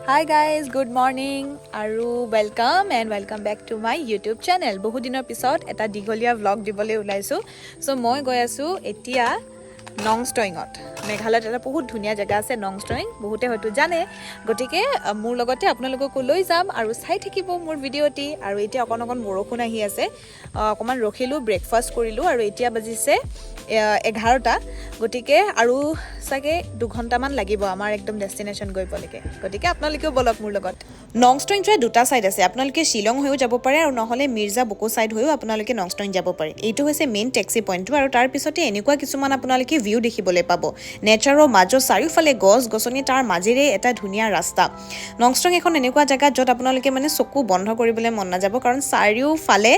Hi guys, good morning aru welcome back to my YouTube channel. বহু দিনৰ পিছত এটা দীঘলীয়া vlog দিবলৈ ওলাইছো. So মই গৈ আছো এতিয়া Nongstoinত. মেঘালয়ত এটা বহুত ধুনীয়া জায়গা আছে Nongstoin. বহুতে হয়তো জানে. গটিকে মোৰ লগতে আপোনালোকক লৈ যাম আৰু চাই থাকিব মোৰ ভিডিওটি আৰু এতিয়া অকন বৰষুণ আহি আছে. অকমান ৰখিলো ব্ৰেকফাষ্ট কৰিলো আৰু এতিয়া বাজিছে 11টা গটিকে আৰু সাগে 2 ঘন্টামান লাগিব আমাৰ একদম ডেস্টিনেশন গৈ পলেকে গটিকে আপোনালোকেও বলক মোৰ লগত Nongstoin ৰ দুটা সাইড আছে আপোনালোকে শিলং হৈও যাব পাৰে আৰু নহলে মিৰ্জা বুকো সাইড হৈও আপোনালোকে Nongstoin যাব পাৰে এইটো হৈছে মেইন ট্যাক্সি পইণ্টটো আৰু তাৰ পিছতে এনেকুৱা কিছুমান আপোনালোকে ভিউ দেখিবলৈ পাব নেচাৰৰ মাজৰ চাৰিওফালে গছ গছনি তাৰ মাজেৰে এটা ধুনীয়া ৰাস্তা Nongstoin এখন এনেকুৱা জায়গা যত আপোনালোকে মানে চকু বন্ধ কৰিবলৈ মন নাযাব কাৰণ চাৰিওফালে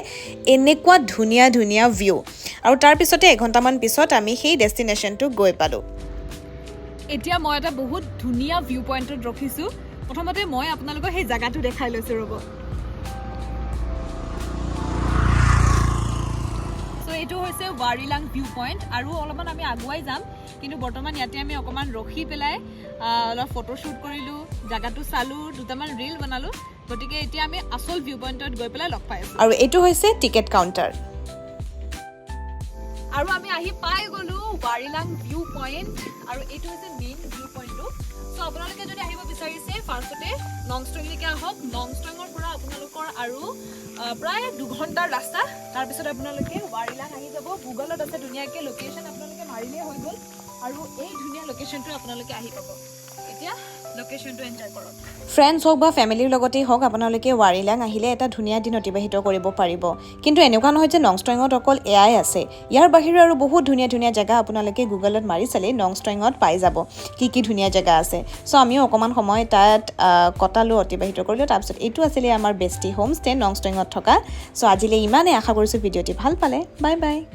এনেকুৱা ধুনীয়া ভিউ আৰু তাৰ পিছতে 1 ঘন্টামান পিছত আমি সেই ডেস্টিনেশনটো গৈ পালো এতিয়া মই এটা বহুত ধুনীয়া ভিউ পইণ্টত ৰখিছো প্ৰথমতে মই আপোনালোকক সেই জায়গাটো দেখাই লৈছো ৰব সো এটো হৈছে Wahrilang ভিউ পইণ্ট আৰু অলপমান আমি আগুৱাই যাম কিন্তু বৰ্তমান ইয়াতে আমি অকমান ৰখি পেলাই অলপ ফটো শুট কৰিলো জায়গাটো চালো দুটামান ৰীল বনালো গটিকে এতিয়া আমি আসল ভিউ পইণ্টত গৈ পেলাই লগ পাইছো আৰু এটো হৈছে টিকেট কাউন্টাৰ আৰু আমি আহি পাই গলো Wahrilang ভিউ পইণ্ট আৰু এটো হৈছে মেইন ভিউ পইণ্টটো সো আপোনালোকে যদি আহিব বিচাৰিছে ফাৰ্ষ্টতে Nongstoin লৈকে আহক Nongstoinৰ পৰা আপোনালোকৰ আৰু প্ৰায় 2 ঘণ্টাৰ ৰাস্তা তাৰ পিছত আপোনালোকে Wahrilang আহি যাব গুগলত আছে ধুনীয়াকৈ লোকেশন আপোনালোকে মাৰিলে হৈ গল আৰু এই ধুনীয়া লোকেশনটো আপোনালোকে আহি পাব এতিয়া লোকেশনটো এনজয় কৰক ফ্ৰেন্ডছ হোক বা ফ্যামিলিৰ লগতেই হোক আপোনালোকে Wahrilang আহিলে এটা ধুনীয়া দিন অতিবাহিত কৰিব পাৰিব কিন্তু এনেকুৱা নহয় যে Nongstoinত অকল এআই আছে ইয়াৰ বাহিৰে আৰু বহুত ধুনীয়া জায়গা আপোনালোকে গুগলত মাৰি চালে Nongstoinত পাই যাব কি ধুনীয়া জায়গা আছে সো আমিও অকমান সময় তাত কটালো অতিবাহিত কৰিলো তাৰ পিছত এটো আছিল আমাৰ বেষ্টি হোমষ্টে Nongstoinত থকা সো আজিলে ইমানে আশা কৰিছো ভিডিওটি ভাল পালে বাই বাই